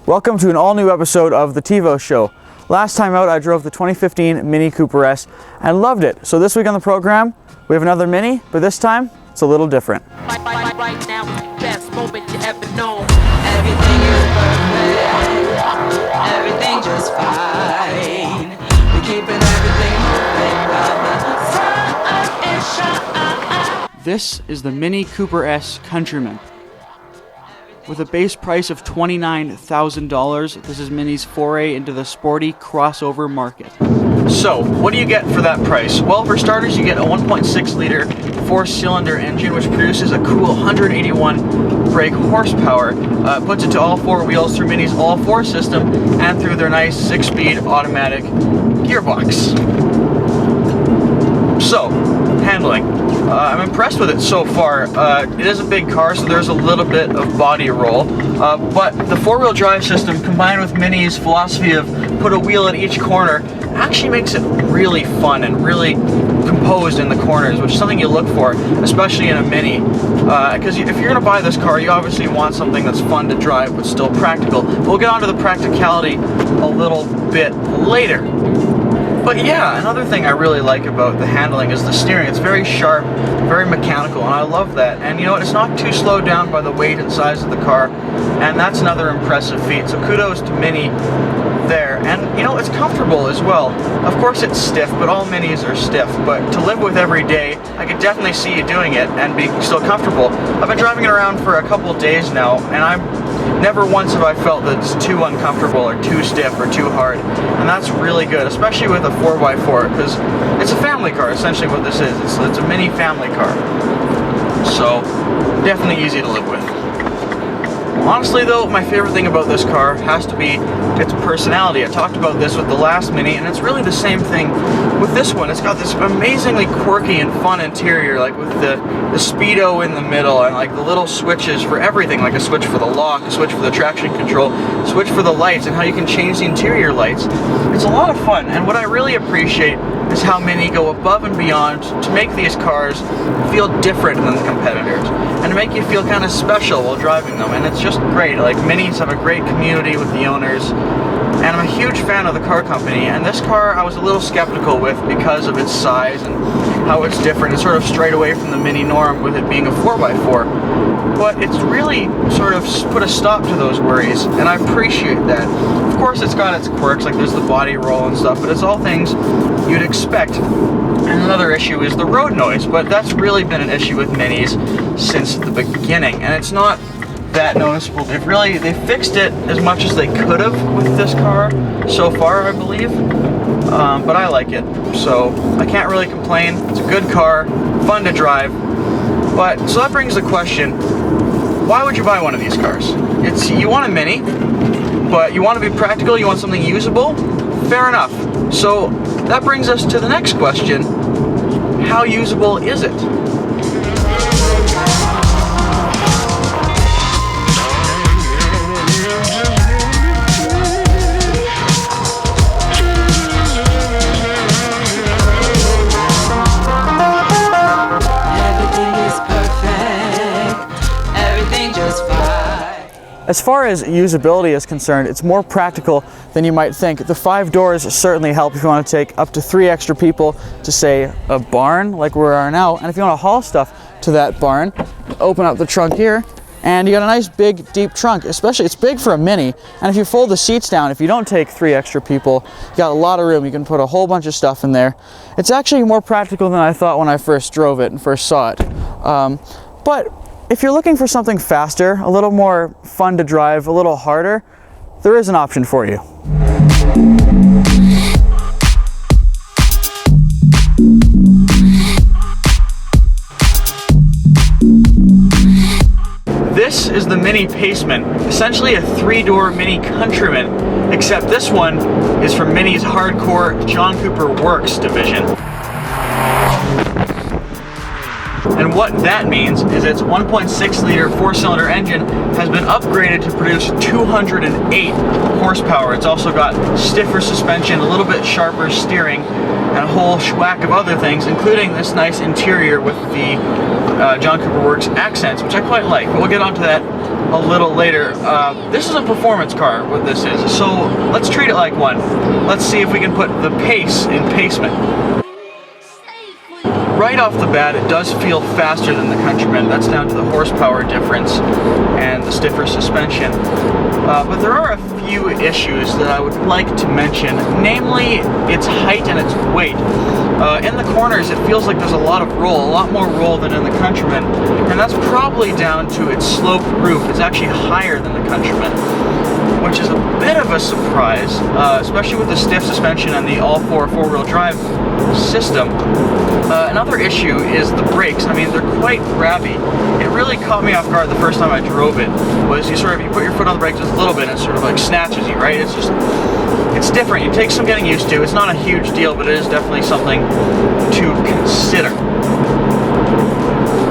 Welcome to an all-new episode of The TiVo Show. Last time out, I drove the 2015 Mini Cooper S and loved it. So this week on the program, we have another Mini, but this time, it's a little different. Right now is the best moment you ever known. Everything is perfect. Everything just fine. We're keeping everything moving by the sun. This is the Mini Cooper S Countryman. With a base price of $29,000, this is Mini's foray into the sporty crossover market. So, what do you get for that price? Well, for starters, you get a 1.6 liter 4-cylinder engine, which produces a cool 181 brake horsepower. Puts it to all four wheels through Mini's all-4 system and through their nice 6-speed automatic gearbox. So, handling. I'm impressed with it so far. It is a big car, so there's a little bit of body roll, but the four-wheel drive system combined with Mini's philosophy of put a wheel at each corner actually makes it really fun and really composed in the corners, which is something you look for, especially in a Mini, because if you're going to buy this car, you obviously want something that's fun to drive but still practical. We'll get onto the practicality a little bit later. But yeah, another thing I really like about the handling is the steering. It's very sharp, very mechanical, and I love that. And you know what, it's not too slowed down by the weight and size of the car, and that's another impressive feat. So kudos to Mini there. And you know, it's comfortable as well. Of course it's stiff, but all Minis are stiff. But to live with every day, I could definitely see you doing it and be still comfortable. I've been driving it around for a couple of days now, and never once have I felt that it's too uncomfortable or too stiff or too hard, and that's really good, especially with a 4x4, because it's a family car, essentially what this is. It's a Mini family car, so definitely easy to live with. Honestly though, my favorite thing about this car has to be its personality. I talked about this with the last Mini, and it's really the same thing with this one. It's got this amazingly quirky and fun interior, like with the speedo in the middle, and like the little switches for everything, like a switch for the lock, a switch for the traction control, a switch for the lights, and how you can change the interior lights. It's a lot of fun, and what I really appreciate is how Mini go above and beyond to make these cars feel different than the competitors, and to make you feel kind of special while driving them, and it's just great. Like, Minis have a great community with the owners, and I'm a huge fan of the car company, and this car I was a little skeptical with because of its size and how it's different. It's sort of straight away from the Mini norm with it being a 4x4, but it's really sort of put a stop to those worries, and I appreciate that. Of course it's got its quirks, like there's the body roll and stuff, but it's all things you'd expect. And another issue is the road noise, but that's really been an issue with Minis since the beginning, and it's not that noticeable. They fixed it as much as they could have with this car so far, I believe, but I like it, so I can't really complain. It's a good car, fun to drive. But so that brings the question, why would you buy one of these cars? You want a Mini, but you want to be practical, you want something usable? Fair enough. So that brings us to the next question, how usable is it? As far as usability is concerned, it's more practical than you might think. The 5 doors certainly help if you want to take up to 3 extra people to, say, a barn like we are now. And if you want to haul stuff to that barn, open up the trunk here, and you got a nice big deep trunk. Especially, it's big for a Mini, and if you fold the seats down, if you don't take 3 extra people, you got a lot of room. You can put a whole bunch of stuff in there. It's actually more practical than I thought when I first drove it and first saw it. But if you're looking for something faster, a little more fun to drive, a little harder, there is an option for you. This is the Mini Paceman, essentially a 3-door Mini Countryman, except this one is from Mini's hardcore John Cooper Works division. And what that means is its 1.6 liter 4-cylinder engine has been upgraded to produce 208 horsepower. It's also got stiffer suspension, a little bit sharper steering, and a whole schwack of other things, including this nice interior with the John Cooper Works accents, which I quite like, but we'll get onto that a little later. This is a performance car, what this is, so let's treat it like one. Let's see if we can put the pace in Paceman. Right off the bat, it does feel faster than the Countryman. That's down to the horsepower difference and the stiffer suspension. But there are a few issues that I would like to mention, namely its height and its weight. In the corners, it feels like there's a lot of roll, a lot more roll than in the Countryman, and that's probably down to its sloped roof. It's actually higher than the Countryman, which is a bit of a surprise, especially with the stiff suspension and the all-4 four-wheel drive system. Another issue is the brakes. I mean, they're quite grabby. It really caught me off guard the first time I drove it, was you put your foot on the brake just a little bit and it sort of like snatches you, right? It's different. It takes some getting used to. It's not a huge deal, but it is definitely something to consider.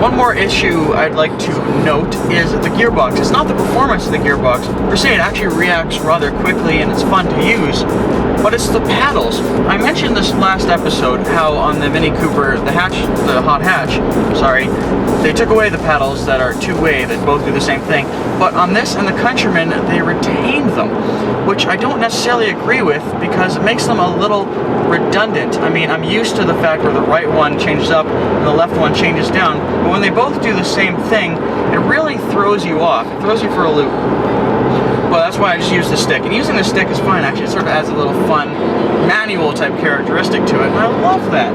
One more issue I'd like to note is the gearbox. It's not the performance of the gearbox per se. It actually reacts rather quickly and it's fun to use, but it's the paddles. I mentioned this last episode how on the Mini Cooper, the hot hatch, they took away the paddles that are two-way that both do the same thing, but on this and the Countryman they retained them, which I don't necessarily agree with because it makes them a little redundant. I mean, I'm used to the fact where the right one changes up and the left one changes down, but when they both do the same thing, it really throws you off. It throws you for a loop. But that's why I just use the stick. And using the stick is fine, actually. It sort of adds a little fun manual type characteristic to it, and I love that.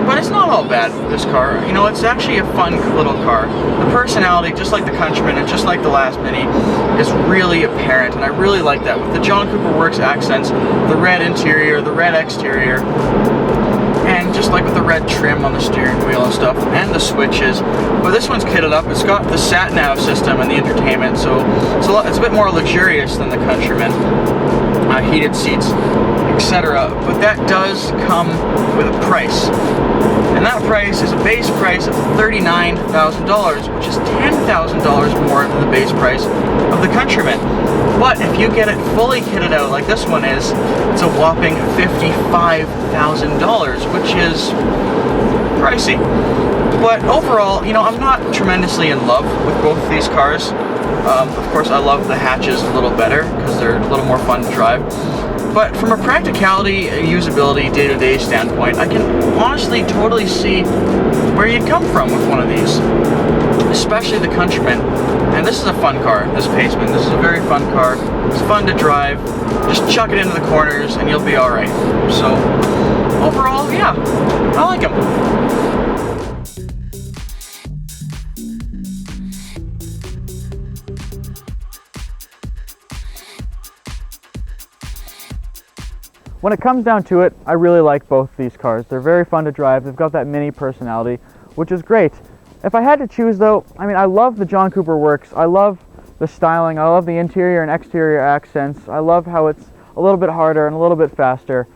But it's not all bad with this car. You know, it's actually a fun little car. The personality, just like the Countryman and just like the last Mini, is really apparent, and I really like that. With the John Cooper Works accents, the red interior, the red exterior, and just like with the red trim on the steering wheel and stuff, and the switches. But this one's kitted up. It's got the sat-nav system and the entertainment, so it's a bit more luxurious than the Countryman. Heated seats, etc. But that does come with a price. And that price is a base price of $39,000, which is $10,000 more than the base price of the Countryman. But if you get it fully kitted out like this one is, it's a whopping $55,000, which is pricey. But overall, you know, I'm not tremendously in love with both of these cars. Of course, I love the hatches a little better because they're a little more fun to drive. But from a practicality, usability, day-to-day standpoint, I can honestly totally see where you'd come from with one of these, especially the Countryman. And this is a fun car, this Paceman. This is a very fun car. It's fun to drive. Just chuck it into the corners and you'll be alright. So, overall, yeah, I like them. When it comes down to it, I really like both these cars. They're very fun to drive. They've got that Mini personality, which is great. If I had to choose though, I mean, I love the John Cooper Works. I love the styling. I love the interior and exterior accents. I love how it's a little bit harder and a little bit faster.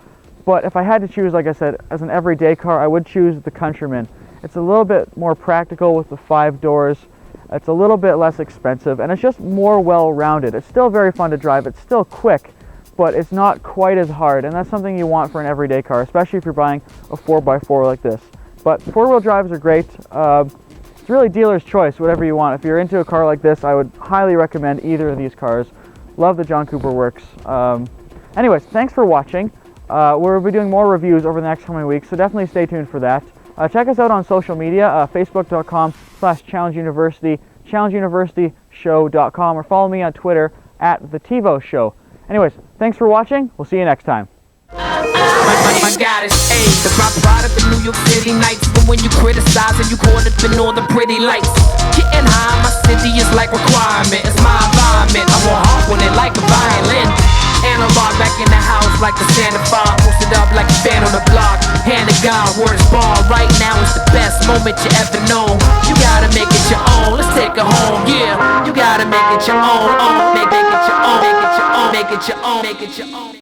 But if I had to choose, like I said, as an everyday car, I would choose the Countryman. It's a little bit more practical with the 5 doors. It's a little bit less expensive, and it's just more well-rounded. It's still very fun to drive. It's still quick, but it's not quite as hard, and that's something you want for an everyday car, especially if you're buying a 4x4 like this. But 4-wheel drives are great. It's really dealer's choice, whatever you want. If you're into a car like this, I would highly recommend either of these cars. Love the John Cooper Works. Anyways, thanks for watching. We'll be doing more reviews over the next coming weeks, so definitely stay tuned for that. Check us out on social media, facebook.com/challengeuniversity, challengeuniversityshow.com, or follow me on Twitter @TheTivoShow. Anyways, thanks for watching. We'll see you next time. My goddess, ayy, that's my product in New York City nights. But when you criticize and you caught up in all the pretty lights, getting high, my city is like requirement. It's my environment. I want hard when it like a violin. Analog back in the house like the Santa 5, posted up like a fan on the block. Hand to God, words bar. Right now is the best moment you ever know. You gotta make it your own. Let's take it home, yeah. You gotta make it your own. Make it your own. Make it your own. Make it your own. Make it your own.